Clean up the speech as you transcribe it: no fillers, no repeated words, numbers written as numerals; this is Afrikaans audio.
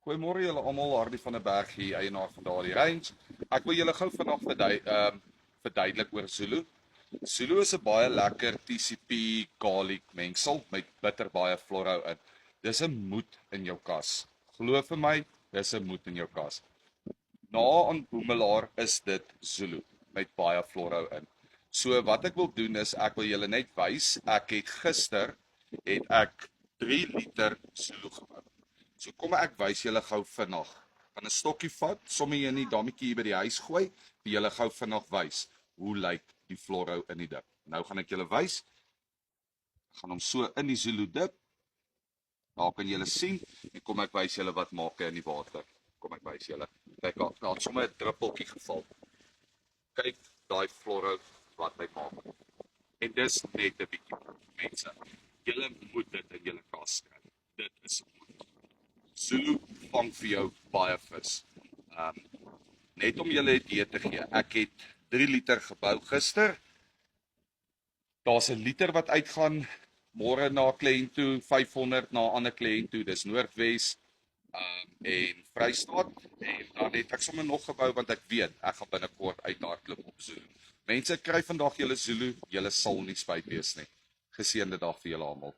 Goeiemôre julle almal, Hardy van der Berg hier, eienaar van daardie range. Ek wil julle gou vandag verduidelik oor Zulu. Zulu is 'n baie lekker TCP garlic mengsel met bitter baie florhou in. Dis 'n moed in jou kas. Glo vir my, dis 'n moed in jou kas. Na aan Boemelaar is dit Zulu met baie florhou in. So wat ek wil doen is ek wil julle net wys, ek het gister 3 liter Zulu gebou. So kom ek wys julle gou vinnig. Gaan 'n stokkie vat, sommer in die dammetjie hier by die huis gooi, vir julle gou vinnig wys hoe lyk die florhou in die dip. Nou gaan ek julle wys. Ek gaan hom so in die Zulu dip. Daar kan julle sien en kom ek wys julle wat maak hy in die water. Kom ek wys julle. Kyk, daar het sommer 'n druppeltjie geval. Kyk daai florhou wat hy maak. En dis net 'n bietjie mense. Julle moet dit in julle kas kry. Dit is Zulu vang vir jou baie vis. Net om julle 'n idee te gee, ek het 3 liter gebou gister. Daar's 'n liter wat uitgaan môre na 'n kliënt toe, 500 na 'n ander kliënt toe, dis Noordwes en Vrystaat. En dan het ek sommer nog gebou want ek weet ek gaan binnekort uithardloop op Zulu. Mense, kry vandag julle Zulu, julle sal nie spyt wees nie. Geseënde dag vir julle almal.